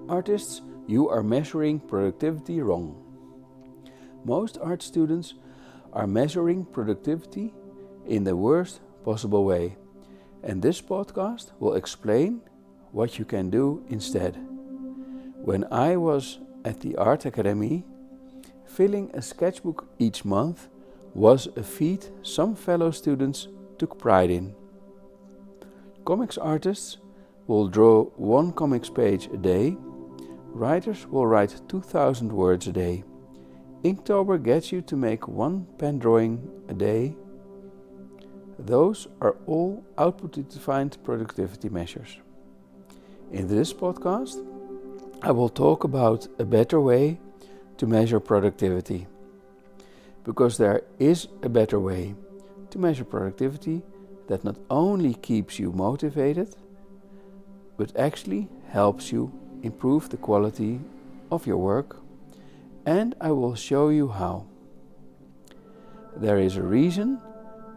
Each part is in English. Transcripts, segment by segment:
Artists, you are measuring productivity wrong. Most art students are measuring productivity in the worst possible way, and this podcast will explain what you can do instead. When I was at the Art Academy, filling a sketchbook each month was a feat some fellow students took pride in. Comics artists will draw one comics page a day. Writers will write 2,000 words a day. Inktober gets you to make one pen drawing a day. Those are all output-defined productivity measures. In this podcast, I will talk about a better way to measure productivity. Because there is a better way to measure productivity that not only keeps you motivated, but actually helps you improve the quality of your work, and I will show you how. There is a reason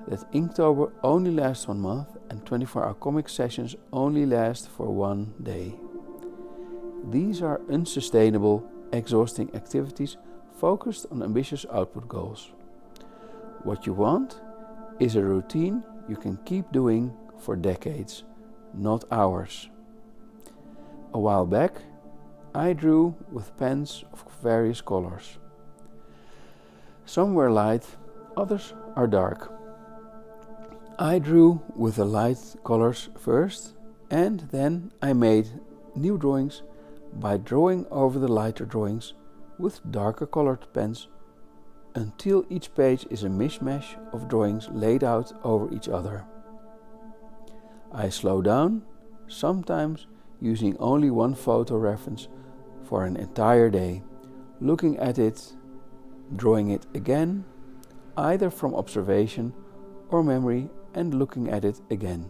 that Inktober only lasts 1 month and 24-hour comic sessions only last for 1 day. These are unsustainable, exhausting activities focused on ambitious output goals. What you want is a routine you can keep doing for decades, not hours. A while back, I drew with pens of various colors. Some were light, others are dark. I drew with the light colors first, and then I made new drawings by drawing over the lighter drawings with darker colored pens until each page is a mishmash of drawings laid out over each other. I slow down, sometimes using only one photo reference for an entire day, looking at it, drawing it again, either from observation or memory, and looking at it again.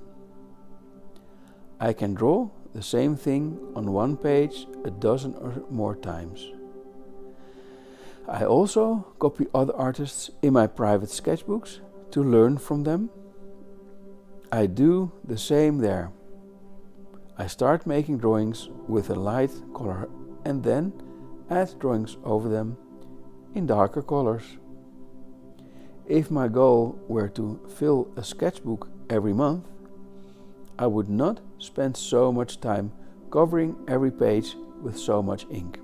I can draw the same thing on one page a dozen or more times. I also copy other artists in my private sketchbooks to learn from them. I do the same there. I start making drawings with a light color and then add drawings over them in darker colors. If my goal were to fill a sketchbook every month, I would not spend so much time covering every page with so much ink.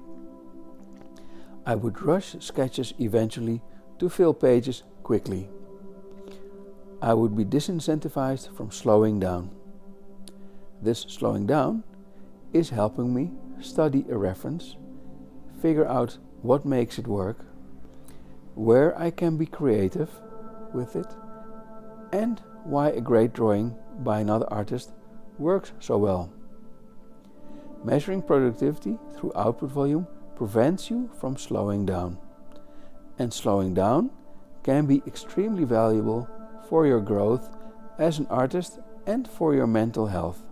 I would rush sketches eventually to fill pages quickly. I would be disincentivized from slowing down. This slowing down is helping me study a reference, figure out what makes it work, where I can be creative with it, and why a great drawing by another artist works so well. Measuring productivity through output volume prevents you from slowing down. And slowing down can be extremely valuable for your growth as an artist and for your mental health.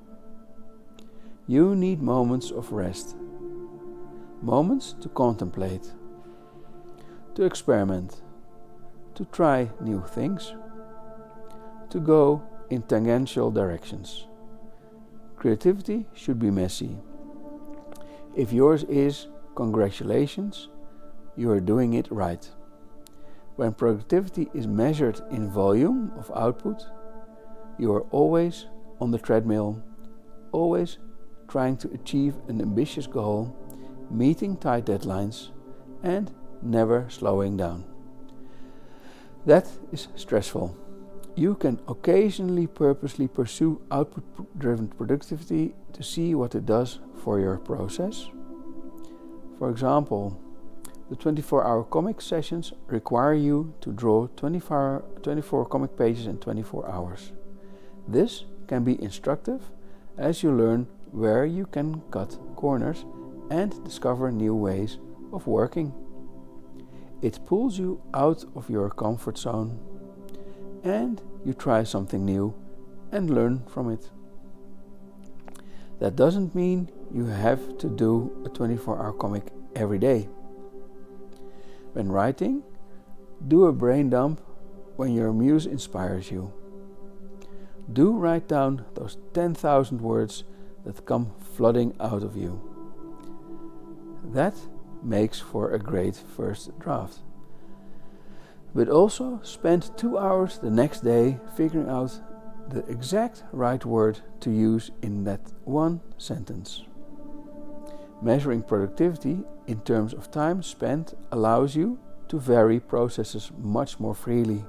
You need moments of rest, moments to contemplate, to experiment, to try new things, to go in tangential directions. Creativity should be messy. If yours is, congratulations, you are doing it right. When productivity is measured in volume of output, you are always on the treadmill, always trying to achieve an ambitious goal, meeting tight deadlines, and never slowing down. That is stressful. You can occasionally purposely pursue output-driven productivity to see what it does for your process. For example, the 24-hour comic sessions require you to draw 24 comic pages in 24 hours. This can be instructive as you learn where you can cut corners and discover new ways of working. It pulls you out of your comfort zone, and you try something new and learn from it. That doesn't mean you have to do a 24-hour comic every day. When writing, do a brain dump when your muse inspires you. Do write down those 10,000 words that come flooding out of you. That makes for a great first draft. But also spend 2 hours the next day figuring out the exact right word to use in that one sentence. Measuring productivity in terms of time spent allows you to vary processes much more freely.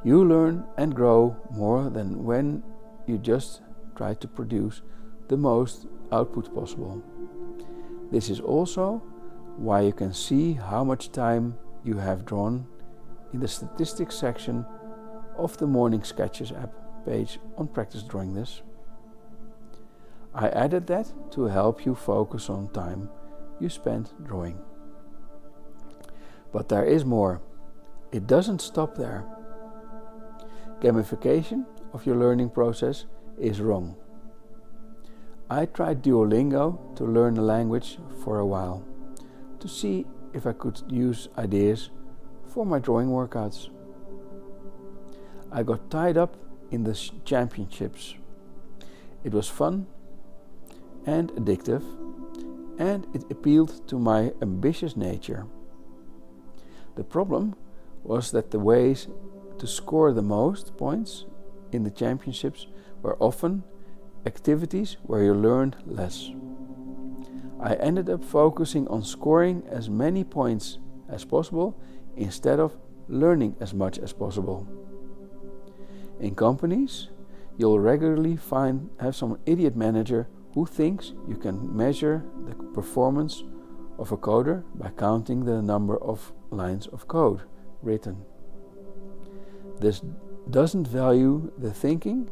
You learn and grow more than when you just try to produce the most output possible. This is also why you can see how much time you have drawn in the statistics section of the Morning Sketches app page on Practice Drawing This. I added that to help you focus on time you spent drawing. But there is more. It doesn't stop there. Gamification of your learning process is wrong. I tried Duolingo to learn a language for a while, to see if I could use ideas for my drawing workouts. I got tied up in the championships. It was fun and addictive, and it appealed to my ambitious nature. The problem was that the ways to score the most points in the championships were often activities where you learned less. I ended up focusing on scoring as many points as possible instead of learning as much as possible. In companies, you'll regularly have some idiot manager who thinks you can measure the performance of a coder by counting the number of lines of code written. This doesn't value the thinking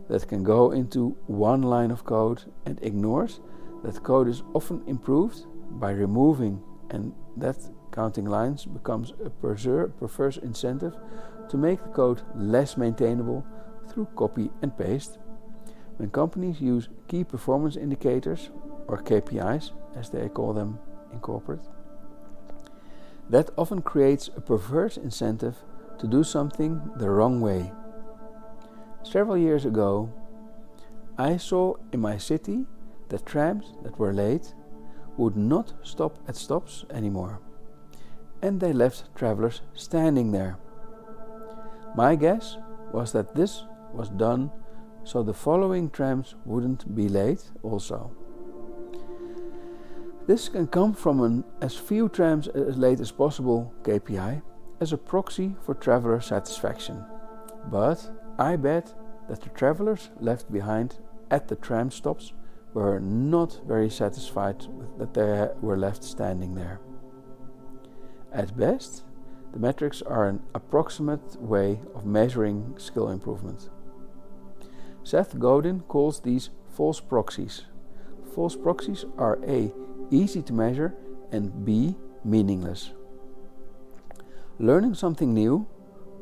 that can go into one line of code and ignores that code is often improved by removing, and that counting lines becomes a perverse incentive to make the code less maintainable through copy and paste. When companies use key performance indicators, or KPIs as they call them in corporate, that often creates a perverse incentive to do something the wrong way. Several years ago, I saw in my city that trams that were late would not stop at stops anymore, and they left travelers standing there. My guess was that this was done so the following trams wouldn't be late also. This can come from an as few trams as late as possible KPI as a proxy for traveler satisfaction, but I bet that the travelers left behind at the tram stops were not very satisfied that they were left standing there. At best, the metrics are an approximate way of measuring skill improvement. Seth Godin calls these false proxies. False proxies are A, easy to measure, and B, meaningless. Learning something new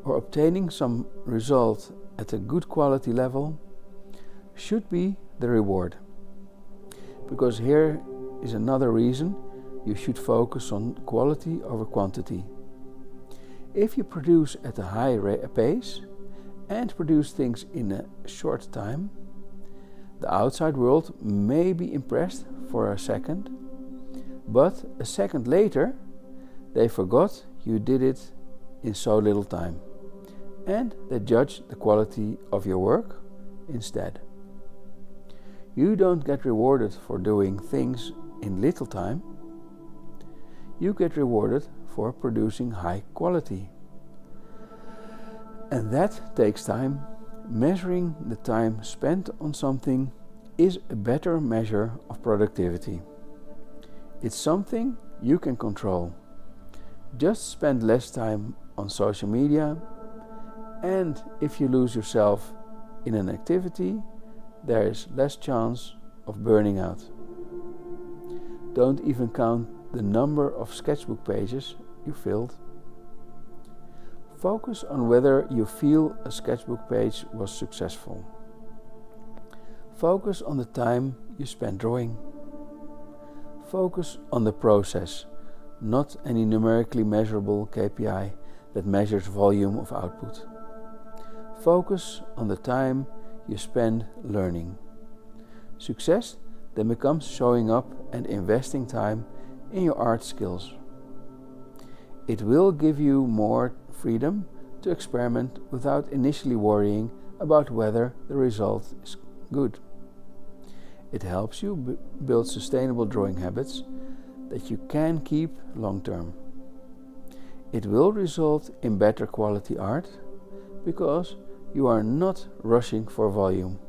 or obtaining some result at a good quality level should be the reward. Because here is another reason you should focus on quality over quantity. If you produce at a high pace and produce things in a short time, the outside world may be impressed for a second, but a second later they forgot you did it in so little time, and they judge the quality of your work instead. You don't get rewarded for doing things in little time. You get rewarded for producing high quality. And that takes time. Measuring the time spent on something is a better measure of productivity. It's something you can control. Just spend less time on social media, and if you lose yourself in an activity, there is less chance of burning out. Don't even count the number of sketchbook pages you filled. Focus on whether you feel a sketchbook page was successful. Focus on the time you spent drawing. Focus on the process, not any numerically measurable KPI that measures volume of output. Focus on the time you spend learning. Success then becomes showing up and investing time in your art skills. It will give you more freedom to experiment without initially worrying about whether the result is good. It helps you build sustainable drawing habits that you can keep long term. It will result in better quality art because you are not rushing for volume.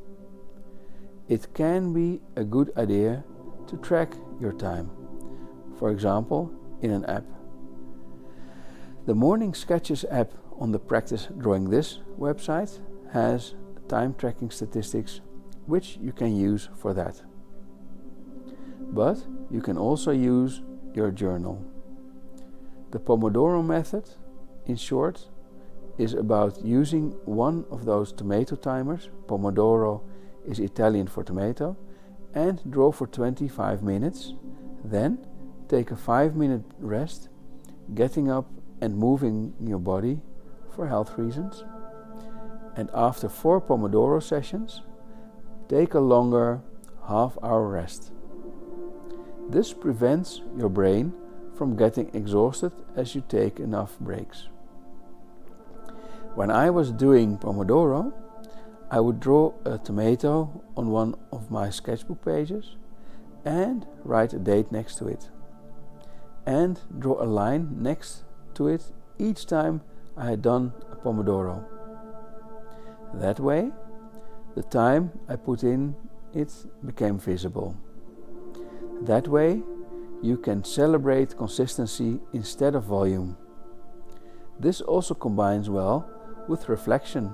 It can be a good idea to track your time, for example, in an app. The Morning Sketches app on the Practice Drawing This website has time tracking statistics which you can use for that. But you can also use your journal. The Pomodoro method, in short, is about using one of those tomato timers, Pomodoro is Italian for tomato, and draw for 25 minutes, then take a 5-minute rest, getting up and moving your body for health reasons. And after 4 Pomodoro sessions, take a longer half-hour rest. This prevents your brain from getting exhausted as you take enough breaks. When I was doing Pomodoro, I would draw a tomato on one of my sketchbook pages and write a date next to it, and draw a line next to it each time I had done a Pomodoro. That way, the time I put in it became visible. That way, you can celebrate consistency instead of volume. This also combines well with reflection.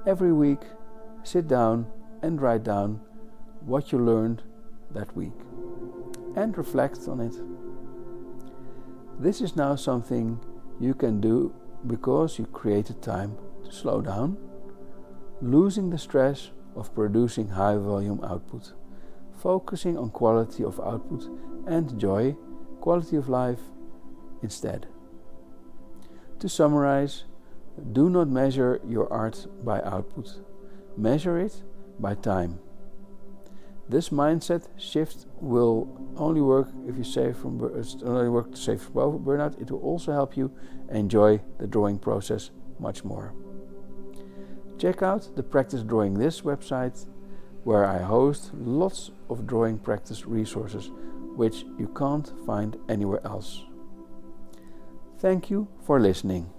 Every week, sit down and write down what you learned that week and reflect on it. This is now something you can do because you created time to slow down, losing the stress of producing high volume output, focusing on quality of output and joy, quality of life instead. To summarize, do not measure your art by output, measure it by time. This mindset shift will only work if you save from burnout. It will also help you enjoy the drawing process much more. Check out the Practice Drawing This website, where I host lots of drawing practice resources which you can't find anywhere else. Thank you for listening.